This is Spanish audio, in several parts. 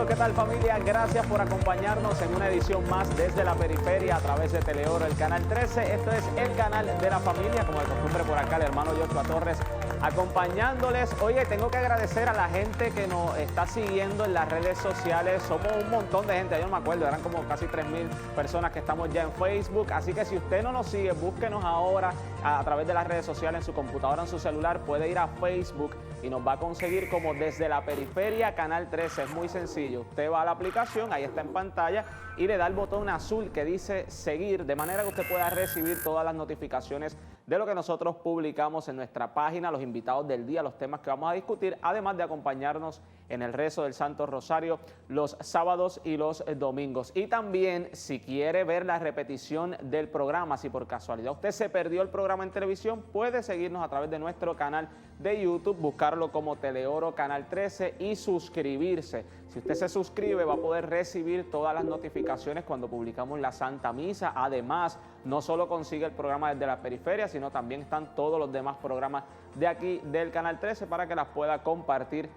¿qué tal familia? Gracias por acompañarnos en una edición más desde la periferia a través de Teleoro, el canal 13. Esto es el canal de la familia, como de costumbre por acá el hermano Joshua Torres acompañándoles. Oye, tengo que agradecer a la gente que nos está siguiendo en las redes sociales. Somos un montón de gente, yo no me acuerdo, eran como casi 3,000 personas que estamos ya en Facebook. Así que si usted no nos sigue, búsquenos ahora a través de las redes sociales en su computadora, en su celular. Puede ir a Facebook y nos va a conseguir como Desde la Periferia Canal 13. Es muy sencillo. Usted va a la aplicación, ahí está en pantalla, y le da el botón azul que dice seguir, de manera que usted pueda recibir todas las notificaciones de lo que nosotros publicamos en nuestra página, los invitados del día, los temas que vamos a discutir, además de acompañarnos en el rezo del Santo Rosario los sábados y los domingos. Y también, si quiere ver la repetición del programa, si por casualidad usted se perdió el programa en televisión, puede seguirnos a través de nuestro canal de YouTube, buscarlo como Teleoro Canal 13 y suscribirse. Si usted se suscribe, va a poder recibir todas las notificaciones cuando publicamos la Santa Misa. Además, no solo consigue el programa desde la periferia, sino también están todos los demás programas de aquí del Canal 13 para que las pueda compartir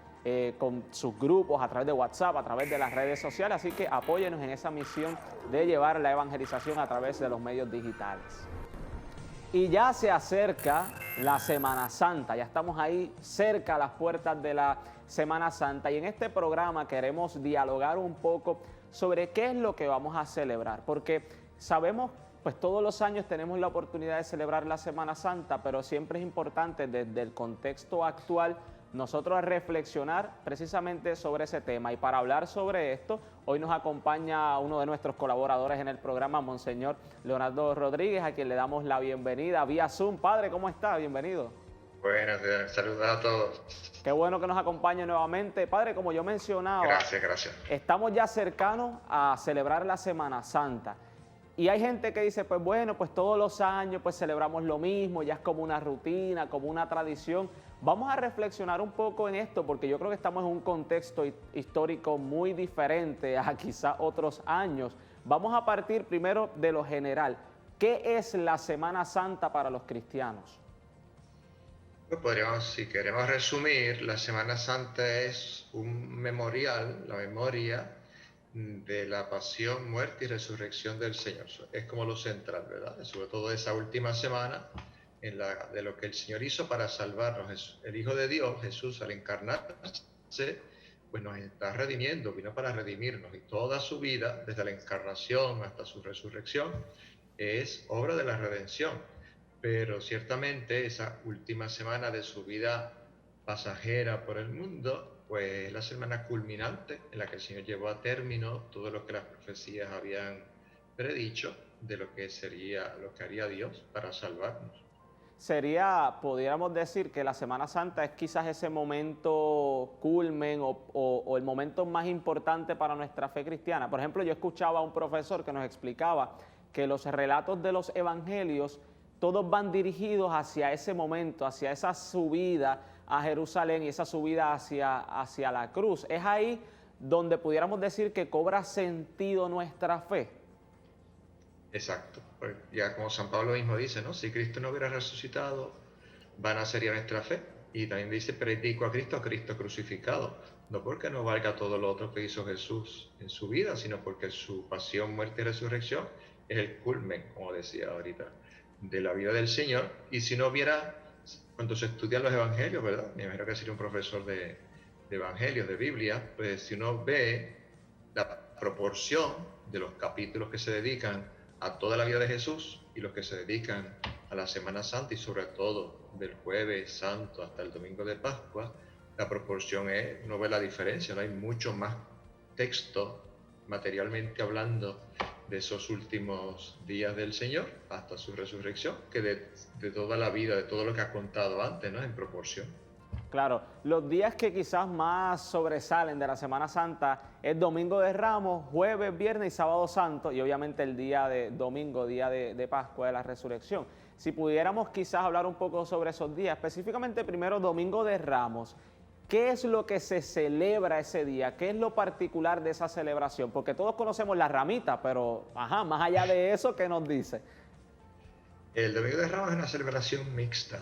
con sus grupos, a través de WhatsApp, a través de las redes sociales. Así que apóyenos en esa misión de llevar la evangelización a través de los medios digitales. Y ya se acerca la Semana Santa, ya estamos ahí cerca a las puertas de la Semana Santa, y en este programa queremos dialogar un poco sobre qué es lo que vamos a celebrar, porque sabemos, pues todos los años tenemos la oportunidad de celebrar la Semana Santa, pero siempre es importante desde el contexto actual nosotros reflexionar precisamente sobre ese tema. Y para hablar sobre esto, hoy nos acompaña uno de nuestros colaboradores en el programa, Monseñor Leonardo Rodríguez, a quien le damos la bienvenida vía Zoom. Padre, ¿cómo está? Bienvenido. Buenas, saludos a todos. Qué bueno que nos acompañe nuevamente. Padre, como yo mencionaba, Gracias. Estamos ya cercanos a celebrar la Semana Santa. Y hay gente que dice, pues bueno, pues todos los años pues celebramos lo mismo, ya es como una rutina, como una tradición. Vamos a reflexionar un poco en esto, porque yo creo que estamos en un contexto histórico muy diferente a quizá otros años. Vamos a partir primero de lo general. ¿Qué es la Semana Santa para los cristianos? Pues podríamos, si queremos resumir, la Semana Santa es un memorial, la memoria de la pasión, muerte y resurrección del Señor. Es como lo central, ¿verdad? Sobre todo esa última semana de lo que el Señor hizo para salvarnos. El Hijo de Dios, Jesús, al encarnarse, pues nos está redimiendo, vino para redimirnos, y toda su vida, desde la encarnación hasta su resurrección, es obra de la redención. Pero ciertamente esa última semana de su vida pasajera por el mundo, pues es la semana culminante en la que el Señor llevó a término todo lo que las profecías habían predicho de lo que sería, lo que haría Dios para salvarnos. Pudiéramos decir que la Semana Santa es quizás ese momento culmen o el momento más importante para nuestra fe cristiana. Por ejemplo, yo escuchaba a un profesor que nos explicaba que los relatos de los evangelios todos van dirigidos hacia ese momento, hacia esa subida a Jerusalén y esa subida hacia la cruz. Es ahí donde pudiéramos decir que cobra sentido nuestra fe. Exacto. Pues ya como San Pablo mismo dice, ¿no? Si Cristo no hubiera resucitado, vana sería nuestra fe. Y también dice, predico a Cristo crucificado. No porque no valga todo lo otro que hizo Jesús en su vida, sino porque su pasión, muerte y resurrección es el culmen, como decía ahorita, de la vida del Señor. Y si no hubiera, cuando se estudian los evangelios, ¿verdad? Me imagino que sería un profesor de evangelios, de Biblia, pues si uno ve la proporción de los capítulos que se dedican a toda la vida de Jesús y los que se dedican a la Semana Santa, y sobre todo del Jueves Santo hasta el Domingo de Pascua, la proporción es, uno ve la diferencia, no hay mucho más texto materialmente hablando de esos últimos días del Señor hasta su resurrección, que de toda la vida, de todo lo que ha contado antes, ¿no? En proporción. Claro, los días que quizás más sobresalen de la Semana Santa es Domingo de Ramos, Jueves, Viernes y Sábado Santo, y obviamente el día de domingo, día de Pascua, de la Resurrección. Si pudiéramos quizás hablar un poco sobre esos días, específicamente primero Domingo de Ramos, ¿qué es lo que se celebra ese día? ¿Qué es lo particular de esa celebración? Porque todos conocemos la ramita, pero más allá de eso, ¿qué nos dice? El Domingo de Ramos es una celebración mixta.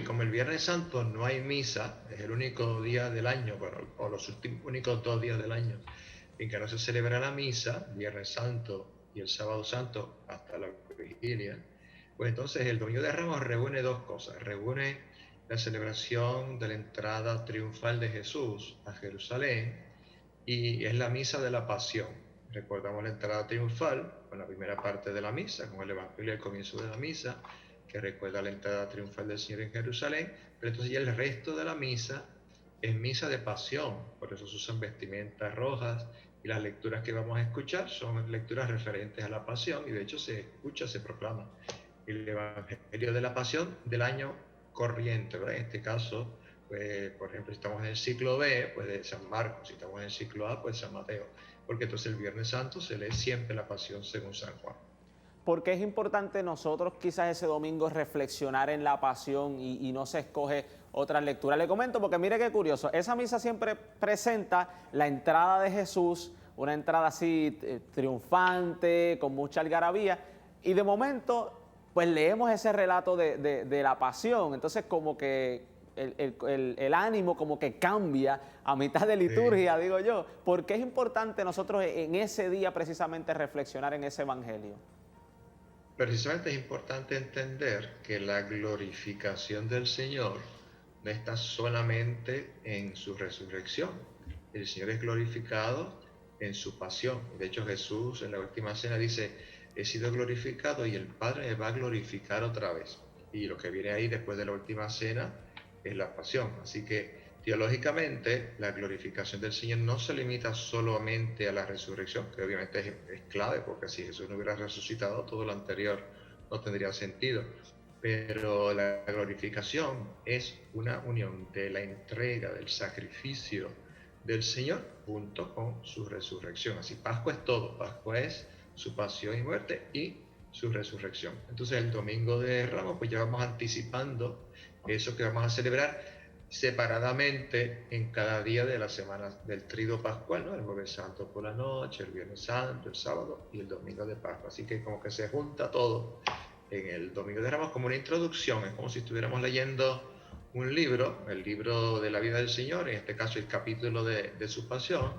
Como el Viernes Santo no hay misa, es el único día del año, bueno, o los únicos 2 días del año en que no se celebra la misa, Viernes Santo y el Sábado Santo hasta la vigilia, pues entonces el Domingo de Ramos reúne dos cosas. Reúne la celebración de la entrada triunfal de Jesús a Jerusalén y es la misa de la Pasión. Recordamos la entrada triunfal con la primera parte de la misa, con el Evangelio al comienzo de la misa, que recuerda la entrada triunfal del Señor en Jerusalén, pero entonces ya el resto de la misa es misa de pasión, por eso se usan vestimentas rojas y las lecturas que vamos a escuchar son lecturas referentes a la pasión y de hecho se escucha, se proclama el Evangelio de la Pasión del año corriente, ¿verdad? En este caso, pues, por ejemplo, si estamos en el ciclo B, pues de San Marcos, si estamos en el ciclo A, pues San Mateo, porque entonces el Viernes Santo se lee siempre la Pasión según San Juan. ¿Por qué es importante nosotros quizás ese domingo reflexionar en la pasión y no se escoge otras lecturas? Le comento porque mire qué curioso, esa misa siempre presenta la entrada de Jesús, una entrada así triunfante, con mucha algarabía, y de momento pues leemos ese relato de la pasión, entonces como que el ánimo como que cambia a mitad de liturgia, digo yo. ¿Por qué es importante nosotros en ese día precisamente reflexionar en ese evangelio? Precisamente es importante entender que la glorificación del Señor no está solamente en su resurrección. El Señor es glorificado en su pasión. De hecho, Jesús en la última cena dice, he sido glorificado y el Padre me va a glorificar otra vez. Y lo que viene ahí después de la última cena es la pasión. Así que teológicamente la glorificación del Señor no se limita solamente a la resurrección, que obviamente es clave, porque si Jesús no hubiera resucitado, todo lo anterior no tendría sentido. Pero la glorificación es una unión de la entrega, del sacrificio del Señor junto con su resurrección. Así Pascua es todo, Pascua es su pasión y muerte y su resurrección. Entonces el Domingo de Ramos pues ya vamos anticipando eso que vamos a celebrar separadamente en cada día de la semana del Trido Pascual, ¿no? El Jueves Santo por la noche, el Viernes Santo, el sábado y el Domingo de Pascua. Así que como que se junta todo en el Domingo de Ramos como una introducción, es como si estuviéramos leyendo un libro, el libro de la vida del Señor, en este caso el capítulo de su pasión,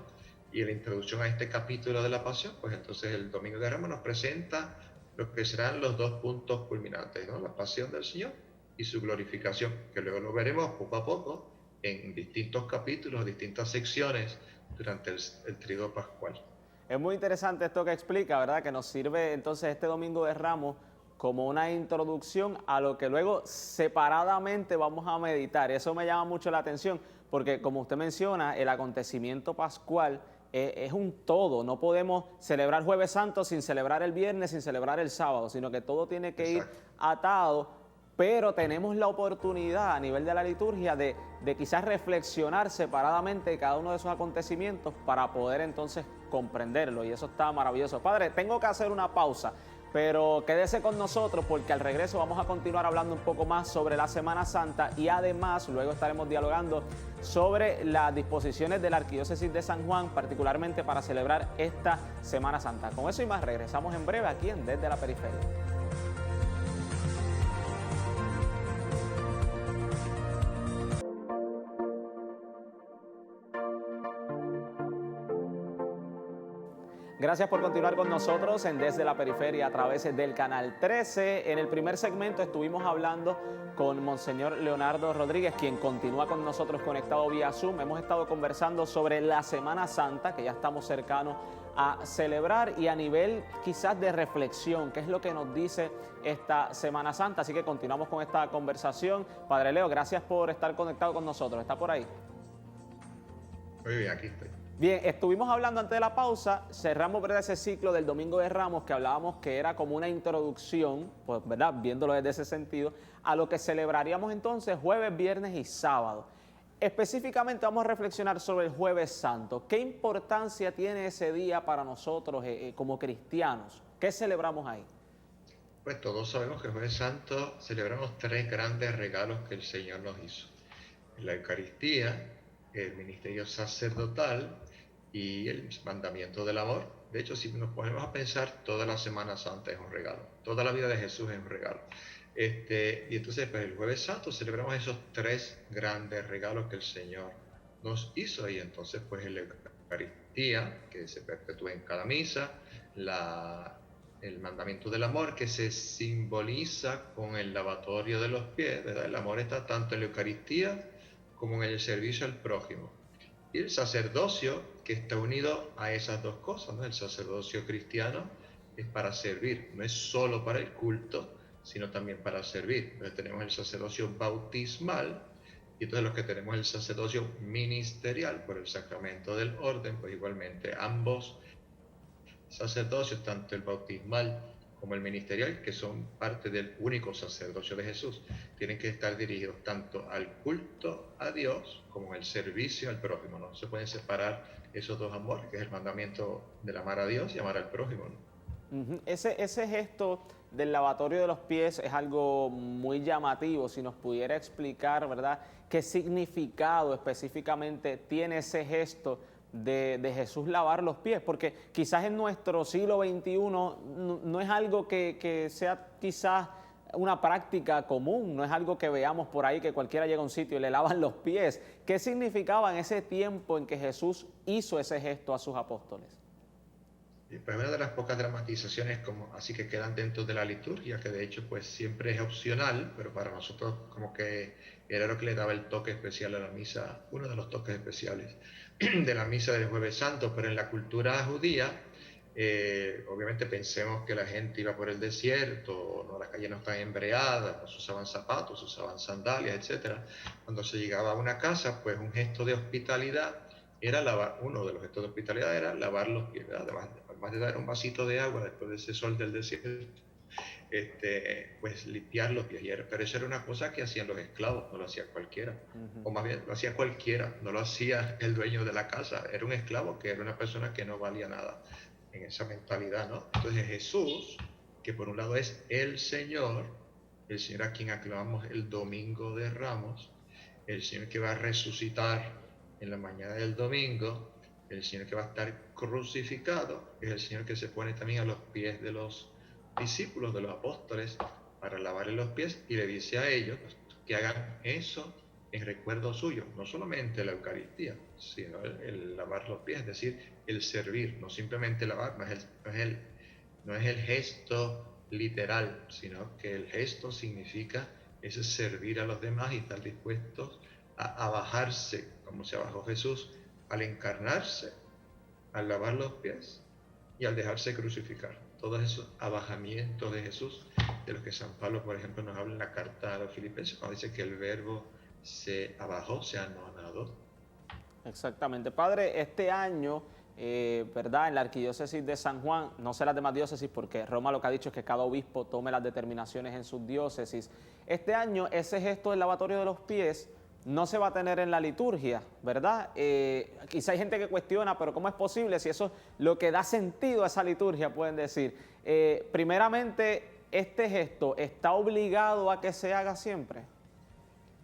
y en la introducción a este capítulo de la pasión, pues entonces el Domingo de Ramos nos presenta lo que serán los dos puntos culminantes, ¿no? La pasión del Señor y su glorificación, que luego lo veremos poco a poco en distintos capítulos, distintas secciones durante el Triduo Pascual. Es muy interesante esto que explica, ¿verdad? Que nos sirve entonces este Domingo de Ramos como una introducción a lo que luego separadamente vamos a meditar. Eso me llama mucho la atención, porque como usted menciona, el acontecimiento pascual es un todo. No podemos celebrar Jueves Santo sin celebrar el viernes, sin celebrar el sábado, sino que todo tiene que ir atado. Pero tenemos la oportunidad a nivel de la liturgia de quizás reflexionar separadamente cada uno de esos acontecimientos para poder entonces comprenderlo, y eso está maravilloso. Padre, tengo que hacer una pausa, pero quédese con nosotros porque al regreso vamos a continuar hablando un poco más sobre la Semana Santa y además luego estaremos dialogando sobre las disposiciones de la Arquidiócesis de San Juan, particularmente para celebrar esta Semana Santa. Con eso y más regresamos en breve aquí en Desde la Periferia. Gracias por continuar con nosotros en Desde la Periferia a través del Canal 13. En el primer segmento estuvimos hablando con Monseñor Leonardo Rodríguez, quien continúa con nosotros conectado vía Zoom. Hemos estado conversando sobre la Semana Santa, que ya estamos cercanos a celebrar, y a nivel quizás de reflexión, qué es lo que nos dice esta Semana Santa. Así que continuamos con esta conversación. Padre Leo, gracias por estar conectado con nosotros. ¿Está por ahí? Muy bien, aquí estoy. Bien, estuvimos hablando antes de la pausa, cerramos, ¿verdad?, ese ciclo del Domingo de Ramos que hablábamos que era como una introducción, pues, ¿verdad?, viéndolo desde ese sentido, a lo que celebraríamos entonces jueves, viernes y sábado. Específicamente vamos a reflexionar sobre el Jueves Santo. ¿Qué importancia tiene ese día para nosotros como cristianos? ¿Qué celebramos ahí? Pues todos sabemos que el Jueves Santo celebramos tres grandes regalos que el Señor nos hizo: la Eucaristía, el ministerio sacerdotal y el mandamiento del amor. De hecho, si nos ponemos a pensar, toda la Semana Santa es un regalo, toda la vida de Jesús es un regalo. Y entonces, pues el Jueves Santo celebramos esos tres grandes regalos que el Señor nos hizo, y entonces pues en la Eucaristía, que se perpetúa en cada misa, el mandamiento del amor, que se simboliza con el lavatorio de los pies, ¿verdad? El amor está tanto en la Eucaristía como en el servicio al prójimo. Y el sacerdocio, que está unido a esas dos cosas, ¿no? El sacerdocio cristiano es para servir, no es solo para el culto, sino también para servir. Entonces tenemos el sacerdocio bautismal, y entonces los que tenemos el sacerdocio ministerial por el sacramento del orden, pues igualmente ambos sacerdocios, tanto el bautismal como el ministerial, que son parte del único sacerdocio de Jesús, tienen que estar dirigidos tanto al culto a Dios como al servicio al prójimo. No se pueden separar esos dos amores, que es el mandamiento del amar a Dios y amar al prójimo, ¿no? Ese gesto del lavatorio de los pies es algo muy llamativo. Si nos pudiera explicar, ¿verdad?, qué significado específicamente tiene ese gesto de Jesús lavar los pies, porque quizás en nuestro siglo XXI no es algo que sea quizás una práctica común, no es algo que veamos por ahí que cualquiera llega a un sitio y le lavan los pies. ¿Qué significaba en ese tiempo en que Jesús hizo ese gesto a sus apóstoles? Pues una de las pocas dramatizaciones como así que quedan dentro de la liturgia, que de hecho pues siempre es opcional, pero para nosotros como que era lo que le daba el toque especial a la misa, uno de los toques especiales de la misa del Jueves Santo. Pero en la cultura judía, obviamente pensemos que la gente iba por el desierto, no, las calles no estaban embreadas, no se usaban zapatos, se usaban sandalias, etcétera. Cuando se llegaba a una casa, pues un gesto de hospitalidad era lavar, uno de los gestos de hospitalidad era lavar los pies, además de dar un vasito de agua después de ese sol del desierto, pues limpiar los pies. Pero eso era una cosa que hacían los esclavos, no lo hacía cualquiera. O más bien, lo hacía cualquiera, no lo hacía el dueño de la casa. Era un esclavo, que era una persona que no valía nada en esa mentalidad, ¿no? Entonces Jesús, que por un lado es el Señor a quien aclamamos el Domingo de Ramos, el Señor que va a resucitar en la mañana del domingo, el Señor que va a estar crucificado, es el Señor que se pone también a los pies de los discípulos, de los apóstoles, para lavarle los pies, y le dice a ellos que hagan eso en recuerdo suyo, no solamente la Eucaristía, sino el lavar los pies, es decir, el servir, no simplemente lavar, no es el gesto literal, sino que el gesto significa ese servir a los demás y estar dispuestos a bajarse, como se bajó Jesús, al encarnarse, al lavar los pies y al dejarse crucificar. Todos esos abajamientos de Jesús, de los que San Pablo, por ejemplo, nos habla en la carta a los Filipenses, cuando dice que el verbo se abajó, se anonadó. Exactamente. Padre, este año, ¿verdad?, en la Arquidiócesis de San Juan, no sé las demás diócesis porque Roma lo que ha dicho es que cada obispo tome las determinaciones en sus diócesis. Este año ese gesto del lavatorio de los pies no se va a tener en la liturgia, ¿verdad? Quizá hay gente que cuestiona, pero ¿cómo es posible si eso es lo que da sentido a esa liturgia, pueden decir? Primeramente, ¿este gesto está obligado a que se haga siempre?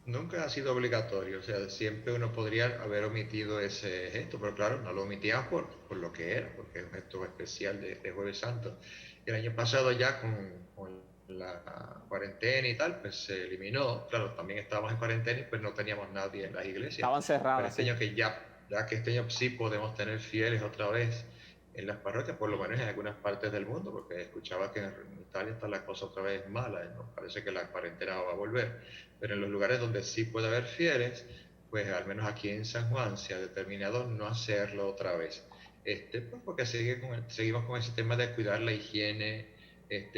Nunca ha sido obligatorio, o sea, siempre uno podría haber omitido ese gesto, pero claro, no lo omitían por lo que era, porque es un gesto especial de Jueves Santo. El año pasado ya con la cuarentena y tal, pues se eliminó. Claro, también estábamos en cuarentena y pues no teníamos nadie en las iglesias. Estaban cerradas. Pero este año que ya que este año sí podemos tener fieles otra vez en las parroquias, por lo menos en algunas partes del mundo, porque escuchaba que en Italia está la cosa otra vez mala, y nos parece que la cuarentena va a volver. Pero en los lugares donde sí puede haber fieles, pues al menos aquí en San Juan se ha determinado no hacerlo otra vez. Pues porque seguimos con ese tema de cuidar la higiene,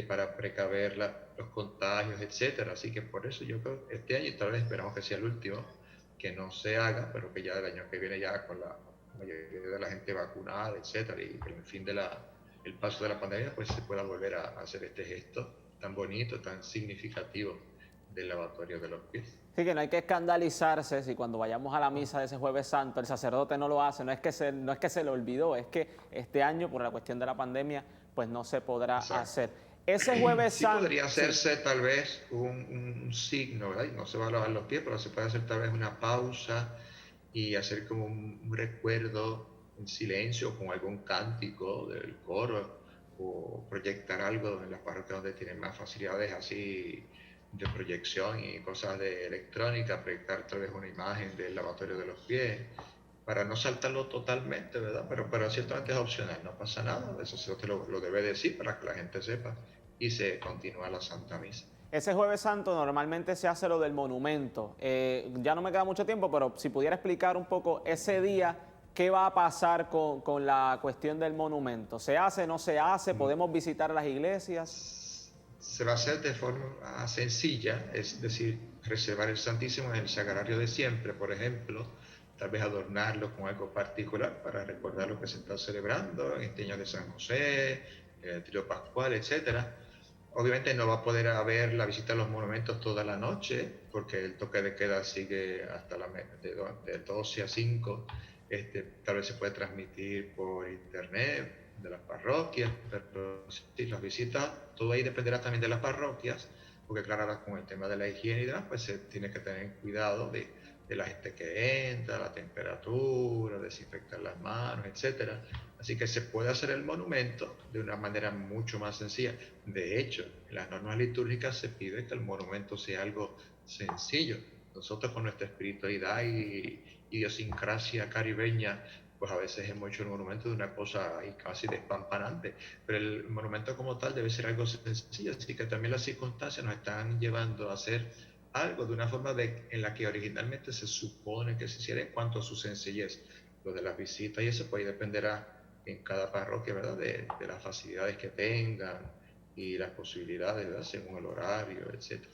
para precaver los contagios, etcétera. Así que por eso yo creo que este año, y tal vez esperamos que sea el último, que no se haga, pero que ya el año que viene, ya con la mayoría de la gente vacunada, etcétera, y con el fin de el paso de la pandemia, pues se pueda volver a hacer este gesto tan bonito, tan significativo del lavatorio de los pies. Sí, que no hay que escandalizarse si cuando vayamos a la misa de ese Jueves Santo el sacerdote no lo hace, no es que se le olvidó, es que este año por la cuestión de la pandemia pues no se podrá hacer. Ese Jueves sí Santo... podría hacerse tal vez un signo, ¿verdad? Y no se va a lavar los pies, pero se puede hacer tal vez una pausa y hacer como un recuerdo en silencio con algún cántico del coro, o proyectar algo en las parroquias donde tienen más facilidades así de proyección y cosas de electrónica, proyectar tal vez una imagen del lavatorio de los pies, para no saltarlo totalmente, ¿verdad? Pero ciertamente es opcional, no pasa nada, eso se lo debe decir para que la gente sepa y se continúa la Santa Misa. Ese Jueves Santo normalmente se hace lo del monumento. Ya no me queda mucho tiempo, pero si pudiera explicar un poco ese día, ¿qué va a pasar con la cuestión del monumento? ¿Se hace, no se hace? ¿Podemos visitar las iglesias? Se va a hacer de forma sencilla, es decir, reservar el Santísimo en el Sagrario de siempre, por ejemplo, tal vez adornarlo con algo particular para recordar lo que se está celebrando, el Año de San José, el Trío Pascual, etcétera. Obviamente no va a poder haber la visita a los monumentos toda la noche, porque el toque de queda sigue hasta de 12 a 5. Tal vez se puede transmitir por internet de las parroquias, pero sí, las visitas, todo ahí dependerá también de las parroquias, porque claro, ahora con el tema de la higiene y demás, pues se tiene que tener cuidado de la gente que entra, la temperatura, desinfectar las manos, etcétera. Así que se puede hacer el monumento de una manera mucho más sencilla. De hecho, en las normas litúrgicas se pide que el monumento sea algo sencillo. Nosotros con nuestra espiritualidad y idiosincrasia caribeña, pues a veces hemos hecho el monumento de una cosa ahí casi despampanante, pero el monumento como tal debe ser algo sencillo, así que también las circunstancias nos están llevando a hacer algo de una forma en la que originalmente se supone que se hiciera en cuanto a su sencillez. Lo de las visitas y eso pues dependerá en cada parroquia, ¿verdad? De las facilidades que tengan y las posibilidades, ¿verdad? Según el horario, etc.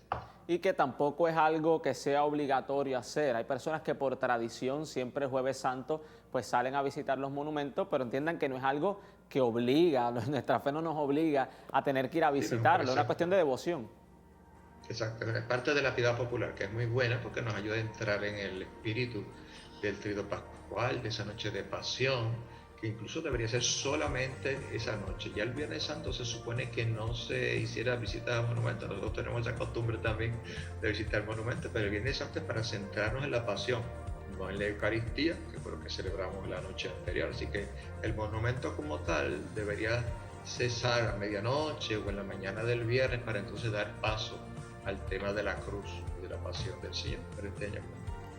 Y que tampoco es algo que sea obligatorio hacer. Hay personas que por tradición siempre Jueves Santo pues salen a visitar los monumentos, pero entiendan que no es algo que obliga, nuestra fe no nos obliga a tener que ir a visitarlo, es una cuestión de devoción. Exacto, es parte de la piedad popular, que es muy buena porque nos ayuda a entrar en el espíritu del Trío Pascual, de esa noche de pasión, que incluso debería ser solamente esa noche. Ya el Viernes Santo se supone que no se hiciera visita a monumentos, nosotros tenemos esa costumbre también de visitar monumentos, pero el Viernes Santo es para centrarnos en la pasión, no en la Eucaristía, que fue lo que celebramos la noche anterior. Así que el monumento como tal debería cesar a medianoche o en la mañana del viernes para entonces dar paso al tema de la cruz y de la pasión del Señor. Pero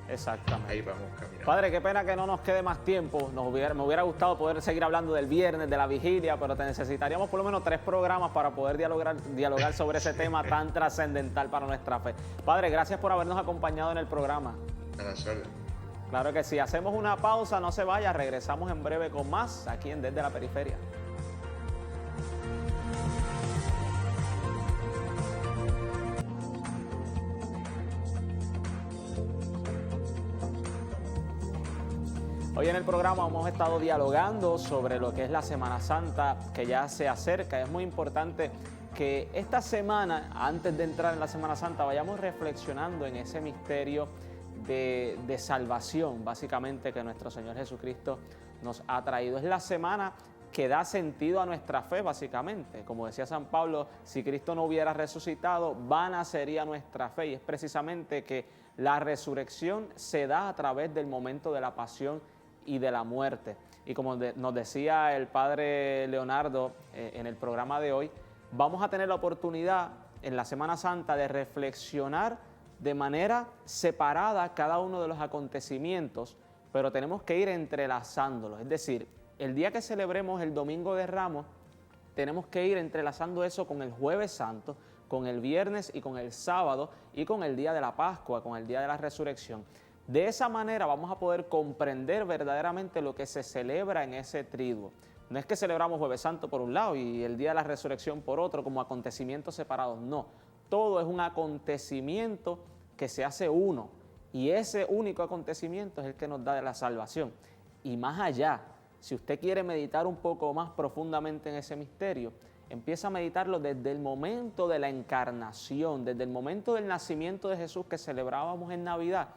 Exactamente. Ahí vamos caminando. Padre, qué pena que no nos quede más tiempo. Me hubiera gustado poder seguir hablando del viernes, de la vigilia, pero te necesitaríamos por lo menos 3 programas para poder dialogar sobre ese tema tan trascendental para nuestra fe. Padre, gracias por habernos acompañado en el programa. A la suerte. Claro que sí. Hacemos una pausa, no se vaya. Regresamos en breve con más aquí en Desde la Periferia. Hoy en el programa hemos estado dialogando sobre lo que es la Semana Santa que ya se acerca. Es muy importante que esta semana, antes de entrar en la Semana Santa, vayamos reflexionando en ese misterio de salvación, básicamente, que nuestro Señor Jesucristo nos ha traído. Es la semana que da sentido a nuestra fe, básicamente. Como decía San Pablo, si Cristo no hubiera resucitado, vana sería nuestra fe. Y es precisamente que la resurrección se da a través del momento de la pasión y de la muerte. Y como nos decía el padre Leonardo en el programa de hoy, vamos a tener la oportunidad en la Semana Santa de reflexionar de manera separada cada uno de los acontecimientos, pero tenemos que ir entrelazándolos. Es decir, el día que celebremos el Domingo de Ramos, tenemos que ir entrelazando eso con el Jueves Santo, con el viernes y con el sábado y con el día de la Pascua, con el día de la Resurrección. De esa manera vamos a poder comprender verdaderamente lo que se celebra en ese triduo. No es que celebramos Jueves Santo por un lado y el Día de la Resurrección por otro, como acontecimientos separados. No, todo es un acontecimiento que se hace uno y ese único acontecimiento es el que nos da la salvación. Y más allá, si usted quiere meditar un poco más profundamente en ese misterio, empieza a meditarlo desde el momento de la encarnación, desde el momento del nacimiento de Jesús que celebrábamos en Navidad.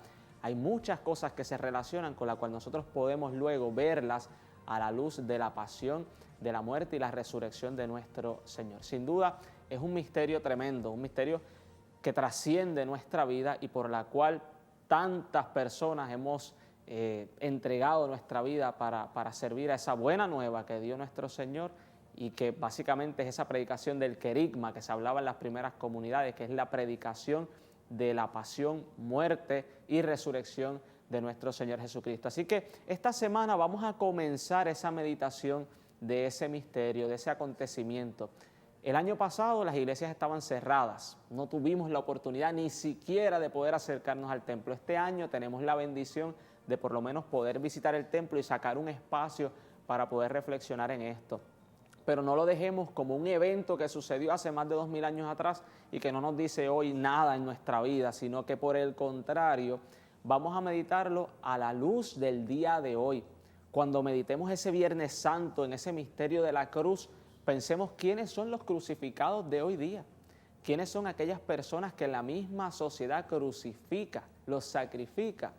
Hay muchas cosas que se relacionan con las cuales nosotros podemos luego verlas a la luz de la pasión, de la muerte y la resurrección de nuestro Señor. Sin duda es un misterio tremendo, un misterio que trasciende nuestra vida y por la cual tantas personas hemos entregado nuestra vida para servir a esa buena nueva que dio nuestro Señor y que básicamente es esa predicación del querigma que se hablaba en las primeras comunidades, que es la predicación de la pasión, muerte y resurrección de nuestro Señor Jesucristo. Así que esta semana vamos a comenzar esa meditación de ese misterio, de ese acontecimiento. El año pasado las iglesias estaban cerradas, no tuvimos la oportunidad ni siquiera de poder acercarnos al templo. Este año tenemos la bendición de por lo menos poder visitar el templo y sacar un espacio para poder reflexionar en esto. Pero no lo dejemos como un evento que sucedió hace más de 2000 años atrás y que no nos dice hoy nada en nuestra vida, sino que por el contrario, vamos a meditarlo a la luz del día de hoy. Cuando meditemos ese Viernes Santo en ese misterio de la cruz, pensemos quiénes son los crucificados de hoy día, quiénes son aquellas personas que la misma sociedad crucifica, los sacrifica,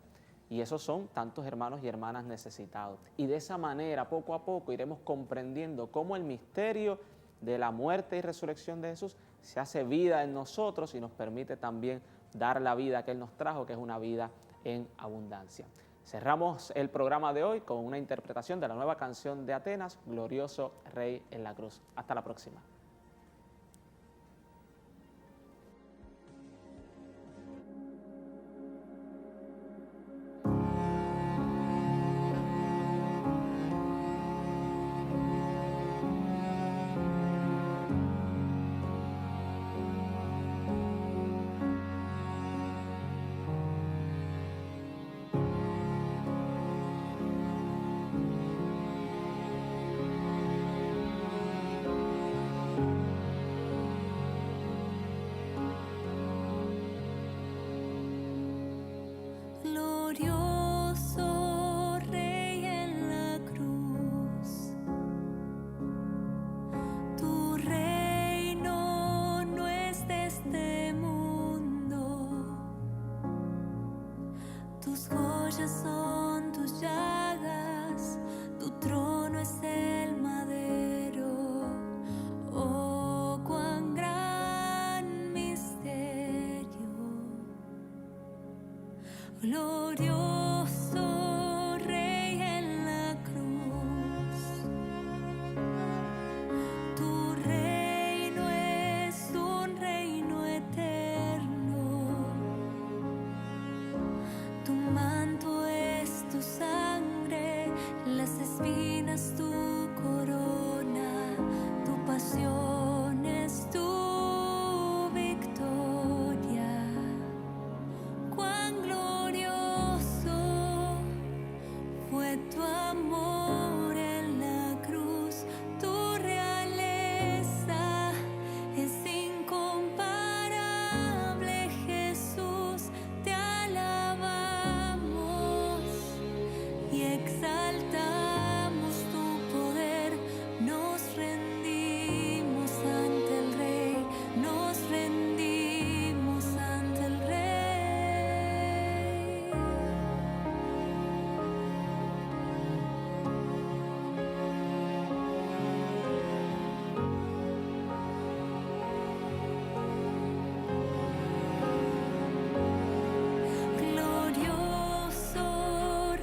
y esos son tantos hermanos y hermanas necesitados. Y de esa manera, poco a poco, iremos comprendiendo cómo el misterio de la muerte y resurrección de Jesús se hace vida en nosotros y nos permite también dar la vida que Él nos trajo, que es una vida en abundancia. Cerramos el programa de hoy con una interpretación de la nueva canción de Atenas, Glorioso Rey en la Cruz. Hasta la próxima. Glorioso Rey en la cruz, tu reino no es de este mundo, tus joyas son tus llagas, tu trono es el madero. Oh, cuán gran misterio. Glorioso Rey en la cruz, tu reino es un reino eterno, tu manto es tu sangre, las espinas tu corona, tu pasión es tu victoria. Cuán glorioso fue tu amor en la cruz, tu realeza es incomparable, Jesús, te alabamos y exaltamos tu poder, nos rendimos ante el Rey, nos rendimos ante el Rey. Glorioso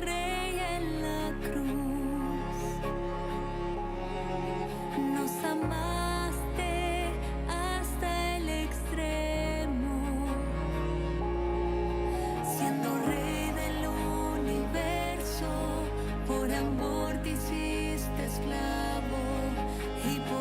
Rey en la cruz, nos amaste hasta el extremo, siendo Rey del universo, por amor te hiciste esclavo y por